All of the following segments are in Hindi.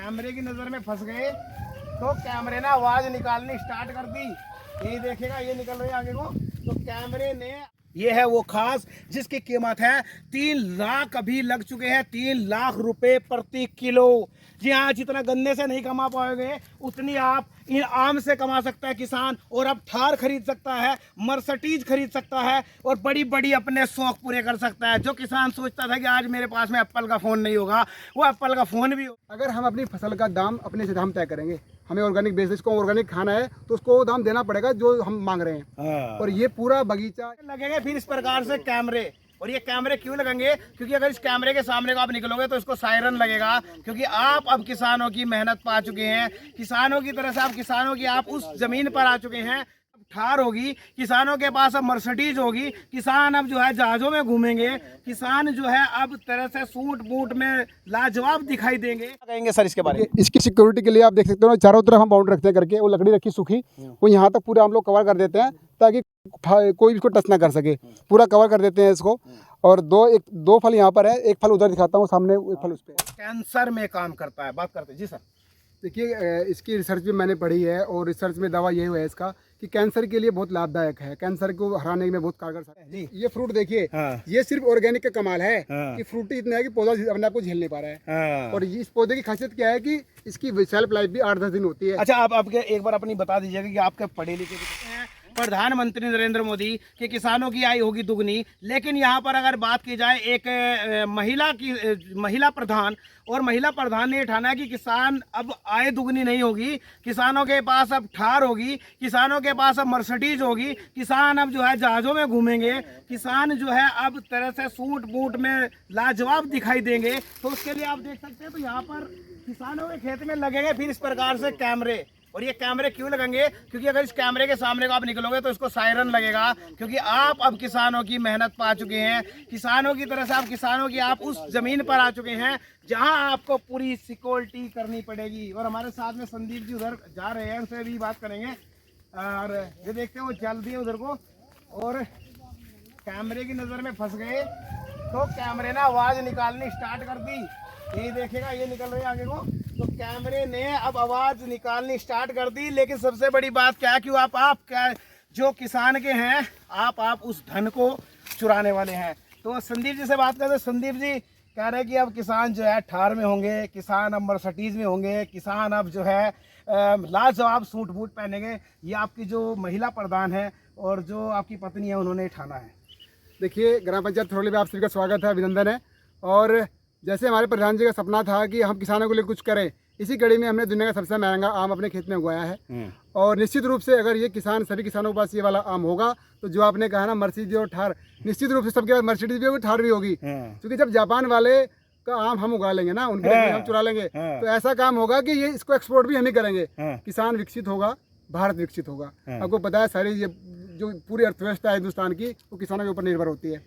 कैमरे की नजर में फंस गए तो कैमरे ने आवाज निकालनी स्टार्ट कर दी। यही देखेगा, ये निकल रही है आगे को, तो कैमरे ने, ये है वो खास जिसकी कीमत है 3 लाख, अभी लग चुके हैं 3 लाख रुपए प्रति किलो। जी हाँ, जितना गन्ने से नहीं कमा पाओगे उतनी आप इन आम से कमा सकता है किसान। और अब थार खरीद सकता है, मर्सिडीज खरीद सकता है और बड़ी बड़ी अपने शौक पूरे कर सकता है। जो किसान सोचता था कि आज मेरे पास में एप्पल का फ़ोन नहीं होगा, वो एप्पल का फ़ोन भी हो। अगर हम अपनी फसल का दाम अपने से दाम तय करेंगे, हमें ऑर्गेनिक बेसिस को ऑर्गेनिक खाना है तो उसको दाम देना पड़ेगा जो हम मांग रहे हैं। और ये पूरा बगीचा लगेंगे फिर इस प्रकार से कैमरे। और ये कैमरे क्यों लगेंगे? क्योंकि अगर इस कैमरे के सामने को आप निकलोगे तो इसको सायरन लगेगा, क्योंकि आप अब किसानों की मेहनत पा चुके हैं। किसानों की तरह से आप किसानों की आप उस जमीन पर आ चुके हैं। थार होगी, किसानों के पास अब मर्सिडीज होगी, किसान अब जो है जहाजों में घूमेंगे, किसान जो है अब तरह से सूट बूट में लाजवाब दिखाई देंगे। कहेंगे सर इसके बारे में? इसकी सिक्योरिटी के लिए आप देख सकते हो, चारों तरफ हम बाउंड्री रखते हैं करके, वो लकड़ी रखी सूखी, वो यहाँ तक पूरा हम लोग कवर कर देते हैं ताकि कोई इसको टच ना कर सके। पूरा कवर कर देते हैं इसको। और दो फल यहाँ पर है, एक फल उधर दिखाता हूँ सामने, एक फल उस पर। कैंसर में काम करता है, बात करते हैं जी सर। देखिए, इसकी रिसर्च भी मैंने पढ़ी है और रिसर्च में दावा ये हुआ है इसका कि कैंसर के लिए बहुत लाभदायक है, कैंसर को हराने में बहुत कारगर है। ये फ्रूट देखिए, ये सिर्फ ऑर्गेनिक का कमाल है कि फ्रूट इतना है कि पौधा अपने आप को झेल नहीं पा रहा है। और इस पौधे की खासियत क्या है कि इसकी शेल्फ लाइफ भी 8-10 दिन होती है। अच्छा, आप आपके एक बार अपनी बता दीजिएगा कि आपके पढ़े लिखे हैं। प्रधानमंत्री नरेंद्र मोदी के किसानों की आय होगी दुगनी, लेकिन यहाँ पर अगर बात की जाए एक महिला प्रधान, और महिला प्रधान ने ये ठाना कि किसान अब आय दुगनी नहीं होगी, किसानों के पास अब थार होगी, किसानों के पास अब मर्सिडीज होगी, किसान अब जो है जहाजों में घूमेंगे, किसान जो है अब तरह से सूट बूट में लाजवाब दिखाई देंगे। तो उसके लिए आप देख सकते हैं, तो यहाँ पर किसानों के खेत में लगेंगे फिर इस प्रकार से कैमरे। और ये कैमरे क्यों लगेंगे? क्योंकि अगर इस कैमरे के सामने को आप निकलोगे तो इसको सायरन लगेगा, क्योंकि आप अब किसानों की मेहनत पा चुके हैं। किसानों की तरह से आप किसानों की आप उस जमीन पर आ चुके हैं जहां आपको पूरी सिक्योरिटी करनी पड़ेगी। और हमारे साथ में संदीप जी उधर जा रहे हैं, उनसे भी बात करेंगे। और ये देखते हैं वो चल दिए उधर को, और कैमरे की नज़र में फंस गए तो कैमरे ने आवाज़ निकालनी स्टार्ट कर दी। यही देखेगा, ये निकल रही है आगे को, तो कैमरे ने अब आवाज निकालनी स्टार्ट कर दी। लेकिन सबसे बड़ी बात क्या है कि आप क्या जो किसान के हैं, आप उस धन को चुराने वाले हैं। तो संदीप जी से बात करते हैं। संदीप जी कह रहे हैं कि अब किसान जो है थार में होंगे, किसान अब मर्सिडीज में होंगे, किसान अब जो है लाजवाब सूट बूट पहनेंगे। ये आपकी जो महिला प्रधान है और जो आपकी पत्नी है, उन्होंने ठाना है। देखिए, ग्राम पंचायत थरोली में आप सभी का स्वागत है, अभिनंदन है। और जैसे हमारे प्रधान जी का सपना था कि हम किसानों के लिए कुछ करें, इसी कड़ी में हमने दुनिया का सबसे महंगा आम अपने खेत में उगाया है। और निश्चित रूप से अगर ये किसान, सभी किसानों के पास ये वाला आम होगा तो जो आपने कहा ना मर्सिडीज और थार, निश्चित रूप से सबके पास मर्सिडीज भी होगी, थार भी होगी। क्योंकि जब जापान वाले का आम हम उगा लेंगे ना, उनके हम चुरा लेंगे, तो ऐसा काम होगा कि ये इसको एक्सपोर्ट भी हम ही करेंगे। किसान विकसित होगा, भारत विकसित होगा। आपको पता है सारी ये जो पूरी अर्थव्यवस्था है हिंदुस्तान की, वो किसानों के ऊपर निर्भर होती है।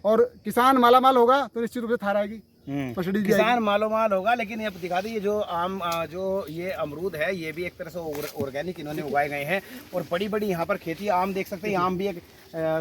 और किसान मालामाल होगा तो निश्चित रूप से थार आएगी, किसान मालोमाल होगा। लेकिन ये दिखा दी, ये जो आम जो ये अमरूद है, ये भी एक तरह से ऑर्गेनिक इन्होंने उगाए गए हैं। और बड़ी बड़ी यहाँ पर खेती, आम देख सकते हैं, आम भी एक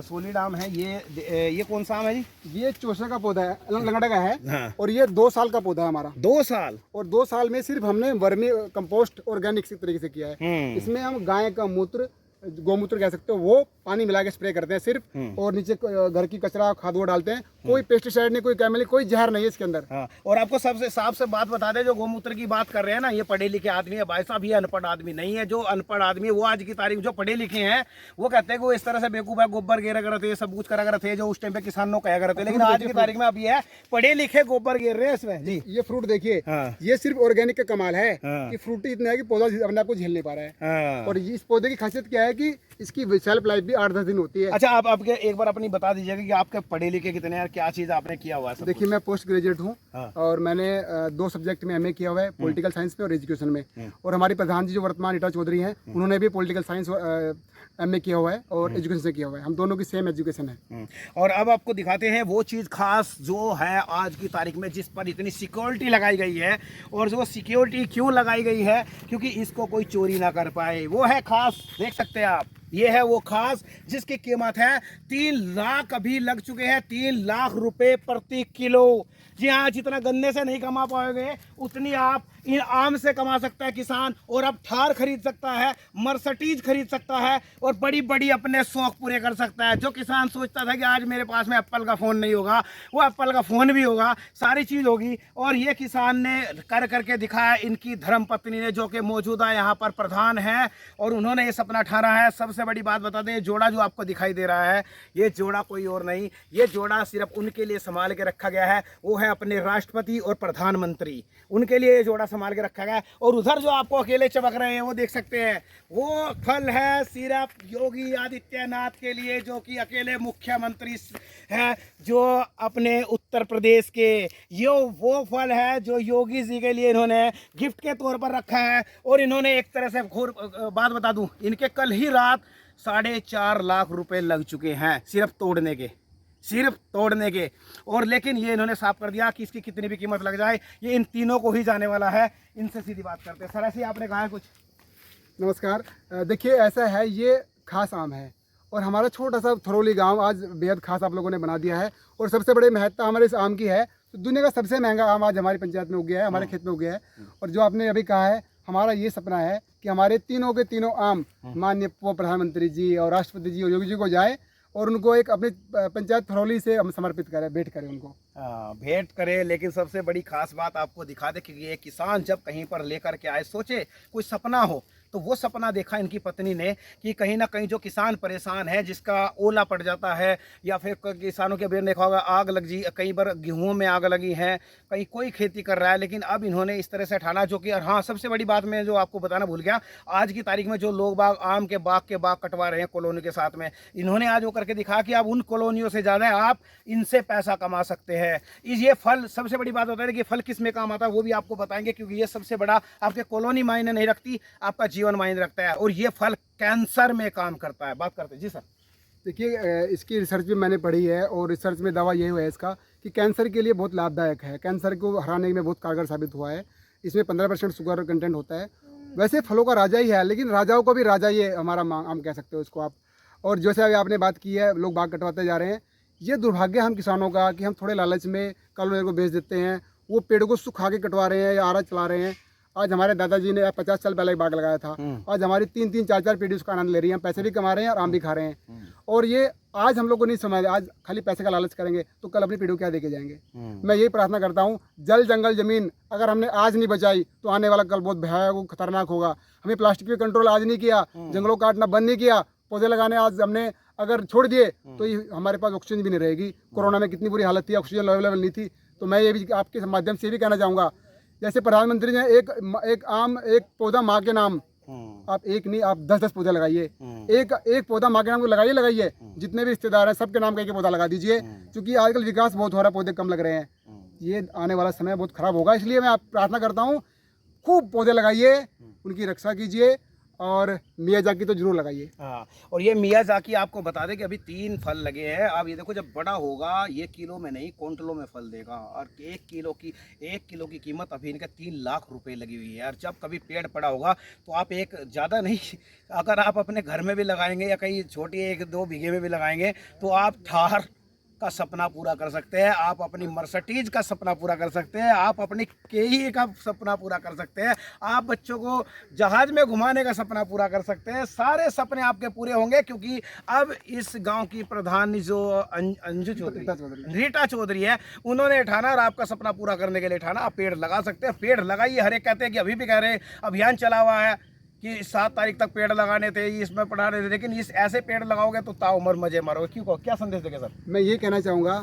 सोलिड आम है। ये कौन सा आम है जी? ये चोसा का पौधा है, लंगड़ा का है। और ये 2 साल का पौधा है हमारा। 2 साल? और 2 साल में सिर्फ हमने वर्मी कंपोस्ट ऑर्गेनिक तरीके से किया है। इसमें हम गाय का मूत्र, गोमूत्र कह सकते हो, वो पानी मिला के स्प्रे करते हैं सिर्फ। और नीचे घर की कचरा खाद वो डालते हैं। कोई पेस्टिसाइड नहीं, कोई केमिकल, कोई जहर नहीं है इसके अंदर। और आपको सबसे साफ से बात बता दें, जो गोमूत्र की बात कर रहे हैं ना, ये पढ़े लिखे आदमी है भाई साहब, ये अनपढ़ आदमी नहीं है। जो अनपढ़ आदमी है वो आज की तारीख, जो पढ़े लिखे हैं वो कहते हैं कि वो इस तरह से बेवकूफ है, गोबर गिरा करते, सब कुछ करा करते, जो उस टाइम पे किसानों कहा करते। लेकिन आज की तारीख में अब ये है पढ़े लिखे गोबर गिर रहे हैं इसमें जी। ये फ्रूट देखिए, ये सिर्फ ऑर्गेनिक का कमाल है कि फ्रूट इतना है कि पौधा अपने आप को झेल नहीं पा रहा है। और इस पौधे की खासियत क्या है कि इसकी शेल्फ लाइफ भी 8-10 दिन होती है। अच्छा, आप आपके एक बार अपनी बता दीजिएगा कि आपके पढ़े लिखे कितने हैं, क्या चीज आपने किया हुआ है? देखिए, मैं पोस्ट ग्रेजुएट हूँ। और मैंने 2 सब्जेक्ट में एमए किया हुआ है, पॉलिटिकल साइंस में और एजुकेशन में। और हमारी प्रधान जी जो वर्तमान ईटा चौधरी हैं, उन्होंने भी पॉलिटिकल साइंस एमए किया हुआ है और एजुकेशन से किया हुआ है। हम दोनों की सेम एजुकेशन है। और अब आपको दिखाते हैं वो चीज़ खास जो है आज की तारीख में, जिस पर इतनी सिक्योरिटी लगाई गई है। और जो सिक्योरिटी क्यों लगाई गई है? क्योंकि इसको कोई चोरी ना कर पाए, वो है खास। देख सकते हैं आप। ये है वो खास जिसकी कीमत है 3 लाख, अभी लग चुके हैं 3 लाख रुपए प्रति किलो। जी हाँ, जितना गन्ने से नहीं कमा पाओगे उतनी आप इन आम से कमा सकता है किसान। और अब थार खरीद सकता है, मर्सिडीज खरीद सकता है और बड़ी बड़ी अपने शौक पूरे कर सकता है। जो किसान सोचता था कि आज मेरे पास में एप्पल का फ़ोन नहीं होगा, वो एप्पल का फ़ोन भी होगा, सारी चीज़ होगी। और ये किसान ने कर करके दिखाया। इनकी धर्मपत्नी ने, जो कि मौजूदा यहाँ पर प्रधान है, और उन्होंने ये सपना ठाना है। सबसे बड़ी बात बता दें, ये जोड़ा जो आपको दिखाई दे रहा है, ये जोड़ा कोई और नहीं, ये जोड़ा सिर्फ उनके लिए संभाल के रखा गया है। वो है अपने राष्ट्रपति और प्रधानमंत्री, उनके लिए ये जोड़ा संभाल के रखा गया है। और उधर जो आपको अकेले चमक रहे हैं वो देख सकते हैं, वो फल है सिर्फ योगी आदित्यनाथ के लिए, जो कि अकेले मुख्यमंत्री हैं, जो अपने उत्तर प्रदेश के। वो फल है जो योगी जी के लिए इन्होंने गिफ्ट के तौर पर रखा है। और इन्होंने एक तरह से घोर बात बता दूं, इनके कल ही रात 4.5 लाख रुपए लग चुके हैं सिर्फ तोड़ने के। और लेकिन ये इन्होंने साफ कर दिया कि इसकी कितनी भी कीमत लग जाए, ये इन तीनों को ही जाने वाला है। इनसे सीधी बात करते हैं। सर, ऐसे आपने कहा है कुछ? नमस्कार। देखिए, ऐसा है, ये खास आम है और हमारा छोटा सा थरोली गांव आज बेहद खास आप लोगों ने बना दिया है। और सबसे बड़ी महत्ता हमारे इस आम की है, तो दुनिया का सबसे महंगा आम आज हमारी पंचायत में उग गया है, हमारे खेत में उग गया है। और जो आपने अभी कहा है, हमारा ये सपना है कि हमारे तीनों के तीनों आम माननीय प्रधानमंत्री जी और राष्ट्रपति जी और योगी जी को जाए और उनको एक अपनी पंचायत थरौली से हम समर्पित करें, भेंट करें उनको। भेंट करें। लेकिन सबसे बड़ी खास बात आपको दिखा दे, क्योंकि ये किसान जब कहीं पर लेकर के आए, सोचे कोई सपना हो, तो वो सपना देखा इनकी पत्नी ने कि कहीं ना कहीं जो किसान परेशान है, जिसका ओला पड़ जाता है, या फिर किसानों के अभी देखा होगा आग लग जी, कई बार गेहूं में आग लगी है, कहीं कोई खेती कर रहा है। लेकिन अब इन्होंने इस तरह से ठाना, जो कि हाँ, सबसे बड़ी बात मैं जो आपको बताना भूल गया, आज की तारीख में जो लोग बाग आम के बाग कटवा रहे हैं कॉलोनी के साथ में, इन्होंने आज वो करके दिखा कि अब उन कॉलोनियों से ज़्यादा आप इनसे पैसा कमा सकते हैं। ये फल, सबसे बड़ी बात होता है कि फल किस में काम आता है वो भी आपको बताएंगे, क्योंकि ये सबसे बड़ा आपके कॉलोनी मायने नहीं रखती, आपका जीवन मायने रखता है। और ये फल कैंसर में काम करता है। बात करते हैं जी सर। देखिए, इसकी रिसर्च भी मैंने पढ़ी है और रिसर्च में दावा यही हुआ है इसका कि कैंसर के लिए बहुत लाभदायक है, कैंसर को हराने में बहुत कारगर साबित हुआ है। इसमें 15% शुगर कंटेंट होता है। वैसे फलों का राजा ही है, लेकिन राजाओं को भी राजा ये हमारा आम कह सकते हो इसको आप। और जैसे अभी आपने बात की है, लोग बाग कटवाते जा रहे हैं, ये दुर्भाग्य हम किसानों का कि हम थोड़े लालच में कॉलोनी को बेच देते हैं। वो पेड़ को सुखा के कटवा रहे हैं या आरा चला रहे हैं। आज हमारे दादाजी ने 50 साल पहले एक बाग लगाया था, आज हमारी 3-3, 4-4 पीढ़ी उसका आनंद ले रही हैं, पैसे भी कमा रहे हैं और आम भी खा रहे हैं। और ये आज हम लोग को नहीं समझ, आज खाली पैसे का लालच करेंगे तो कल अपनी पीढ़ी को क्या देके जाएंगे। मैं यही प्रार्थना करता हूँ, जल जंगल जमीन अगर हमने आज नहीं बचाई तो आने वाला कल बहुत भयावह खतरनाक होगा। हमें प्लास्टिक पे कंट्रोल आज नहीं किया, जंगलों काटना बंद नहीं किया, पौधे लगाने आज हमने अगर छोड़ दिए तो हमारे पास ऑक्सीजन भी नहीं रहेगी। कोरोना में कितनी बुरी हालत थी, ऑक्सीजन अवेलेबल नहीं थी। तो मैं ये भी आपके माध्यम से भी कहना चाहूँगा, जैसे प्रधानमंत्री ने एक पौधा माँ के नाम, आप एक नहीं, आप 10-10 पौधे लगाइए। एक पौधा माँ के नाम को लगाइए। जितने भी रिश्तेदार हैं सबके नाम का एक पौधा लगा दीजिए, क्योंकि आजकल विकास बहुत हो रहा है, पौधे कम लग रहे हैं। ये आने वाला समय बहुत खराब होगा, इसलिए मैं प्रार्थना करता हूँ, खूब पौधे लगाइए, उनकी रक्षा कीजिए और मियाजाकी तो जरूर लगाइए। हाँ, और ये मियाजाकी आपको बता दें कि अभी 3 फल लगे हैं। अब ये देखो, जब बड़ा होगा ये किलो में नहीं क्विंटलों में फल देगा। और 1 किलो की कीमत अभी इनका 3 लाख रुपए लगी हुई है। और जब कभी पेड़ पड़ा होगा तो आप एक ज़्यादा नहीं, अगर आप अपने घर में भी लगाएंगे या कहीं छोटी 1-2 बीघे में भी लगाएंगे तो आप थार का सपना पूरा कर सकते हैं, आप अपनी मर्सिडीज का सपना पूरा कर सकते हैं, आप अपनी केई का सपना पूरा कर सकते हैं, आप बच्चों को जहाज में घुमाने का सपना पूरा कर सकते हैं। सारे सपने आपके पूरे होंगे, क्योंकि अब इस गांव की प्रधान जो अंजू चौधरी, रीटा चौधरी है, उन्होंने ठाना और आपका सपना पूरा करने के लिए ठाना। आप पेड़ लगा सकते हैं, पेड़ लगाइए। हर एक कहते हैं कि अभी भी कह रहे हैं, अभियान चला हुआ है कि 7 तारीख तक पेड़ लगाने थे, इसमें पढ़ा रहे थे, लेकिन इस ऐसे पेड़ लगाओगे तो ताउम्र मजे मारोगे। क्यों, क्या संदेश देंगे सर? मैं ये कहना चाहूँगा,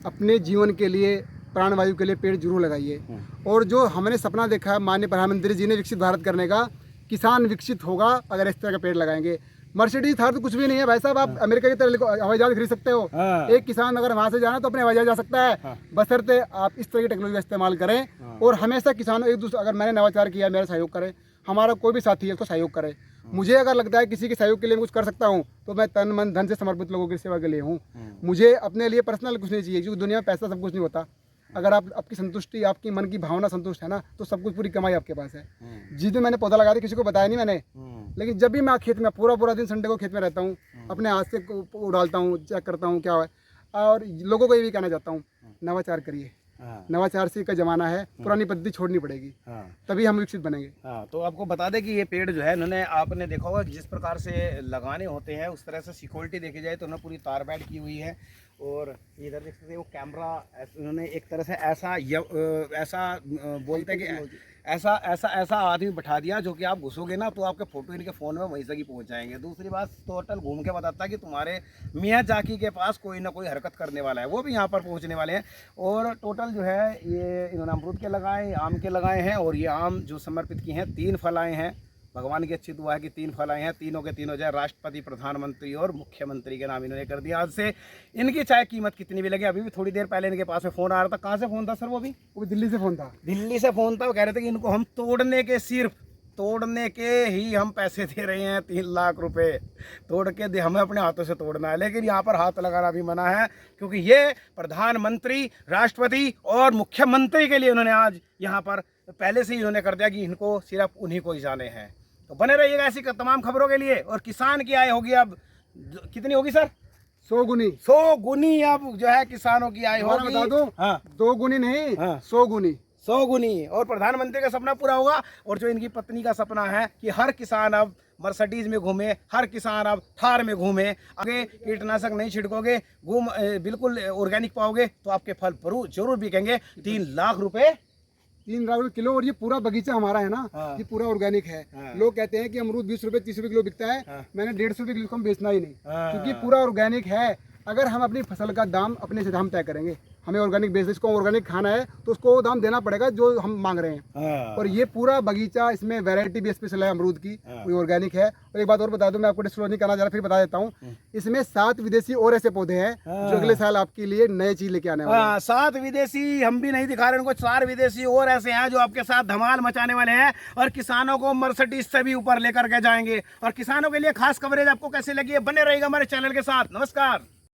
अपने जीवन के लिए, प्राणवायु के लिए पेड़ जरूर लगाइए। और जो हमने सपना देखा है माननीय प्रधानमंत्री जी ने विकसित भारत करने का, किसान विकसित होगा अगर इस तरह का पेड़ लगाएंगे। मर्सिडीज थार तो कुछ भी नहीं है भाई साहब, आप अमेरिका की तरह हवाई जहाज खरीद सकते हो। एक किसान अगर वहाँ से जाना तो अपने हवाई जहाज जा सकता है, बशर्ते आप इस तरह की टेक्नोलॉजी का इस्तेमाल करें। और हमेशा किसानों एक दूसरे, अगर मैंने नवाचार किया मेरा सहयोग करें, हमारा कोई भी साथी है उसको सहयोग करे। मुझे अगर लगता है किसी के सहयोग के लिए मैं कुछ कर सकता हूँ तो मैं तन मन धन से समर्पित लोगों की सेवा के लिए हूँ। मुझे अपने लिए पर्सनल कुछ नहीं चाहिए, क्योंकि दुनिया में पैसा सब कुछ नहीं होता। अगर आप आपकी संतुष्टि, आपकी मन की भावना संतुष्ट है ना, तो सब कुछ, पूरी कमाई आपके पास है। जिस दिन मैंने पौधा लगाया था किसी को बताया नहीं मैंने, लेकिन जब भी मैं खेत में पूरा दिन संडे को खेत में रहता हूँ, अपने हाथ से उड़ालता हूँ, चेक करता हूँ क्या है। और लोगों को ये भी कहना चाहता हूँ, नवाचार करिए। नवाचार से का जमाना है, पुरानी पद्धति छोड़नी पड़ेगी, तभी हम विकसित बनेंगे। हाँ, तो आपको बता दें कि ये पेड़ जो है इन्होंने, आपने देखा होगा जिस प्रकार से लगाने होते हैं उस तरह से सिक्योरिटी देखी जाए तो उन्होंने पूरी तार बैठ की हुई है। और इधर देख सकते हैं वो कैमरा उन्होंने एक तरह से ऐसा बोलते हैं कि ऐसा आदमी बैठा दिया जो कि आप घुसोगे ना तो आपके फोटो इनके फ़ोन में वहीं से ही पहुँच जाएंगे। दूसरी बात, टोटल घूम के बताता है कि तुम्हारे मियाँ जाकी के पास कोई ना कोई हरकत करने वाला है, वो भी यहाँ पर पहुँचने वाले हैं। और टोटल जो है ये इन्होंने अमरूद के लगाए, आम के लगाए हैं। और ये आम जो समर्पित किए हैं 3 फल आए हैं। भगवान की अच्छी दुआ है कि 3 फल आए हैं, तीनों के तीनों जो है राष्ट्रपति, प्रधानमंत्री और मुख्यमंत्री के नाम इन्होंने कर दिया आज से। इनकी चाहे कीमत कितनी भी लगे, अभी भी थोड़ी देर पहले इनके पास में फ़ोन आ रहा था। कहाँ से फ़ोन था सर? वो दिल्ली से फ़ोन था। दिल्ली से फ़ोन था। वो कह रहे थे कि इनको हम सिर्फ तोड़ने के ही हम पैसे दे रहे हैं, 3 लाख रुपए तोड़ के दे, हमें अपने हाथों से तोड़ना है। लेकिन यहाँ पर हाथ लगाना भी मना है, क्योंकि ये प्रधानमंत्री, राष्ट्रपति और मुख्यमंत्री के लिए उन्होंने आज यहाँ पर पहले से ही उन्होंने कर दिया कि इनको सिर्फ उन्हीं को ही जाने हैं। तो बने रहिएगा ऐसी तमाम खबरों के लिए। और किसान की आय होगी अब कितनी होगी सर? 100 गुनी। 100 गुनी अब जो है किसानों की आय होगी। बता दो, हाँ, 2 गुनी नहीं, हाँ, 100 गुनी। 100 गुनी। और प्रधानमंत्री का सपना पूरा होगा। और जो इनकी पत्नी का सपना है कि हर किसान अब मर्सिडीज में घूमे, हर किसान अब थार में घूमे। आगे कीटनाशक नहीं छिड़कोगे, बिल्कुल ऑर्गेनिक पाओगे तो आपके फल जरूर बिकेंगे। 3 लाख रुपए 3 लाख रुपए किलो। और ये पूरा बगीचा हमारा है ना, हाँ, ये पूरा ऑर्गेनिक है। हाँ, लोग कहते हैं कि अमरूद 20 रुपए 30 रुपए किलो बिकता है, हाँ, मैंने 150 रुपए किलो को हम बेचना ही नहीं, हाँ, क्योंकि पूरा ऑर्गेनिक है। अगर हम अपनी फसल का दाम अपने से दाम तय करेंगे, हमें ऑर्गेनिक बेसिस को ऑर्गेनिक खाना है तो उसको वो दाम देना पड़ेगा जो हम मांग रहे हैं। हाँ, और ये पूरा बगीचा, इसमें वैरायटी भी स्पेशल है अमरूद की, हाँ, कोई ऑर्गेनिक है। और एक बात और बता दूं, मैं आपको डिस्क्लोज नहीं करना चाह रहा, फिर बता देता हूँ, इसमें 7 विदेशी और ऐसे पौधे हैं जो अगले साल आपके लिए नई चीज लेके आने वाले हैं। 7 विदेशी हम भी नहीं दिखा रहे उनको, 4 विदेशी और ऐसे हैं जो आपके साथ धमाल मचाने वाले हैं और किसानों को मर्सिडीज से भी ऊपर लेकर के जाएंगे। और किसानों के लिए खास कवरेज आपको कैसे लगी है, बने रहेगा हमारे चैनल के साथ। नमस्कार।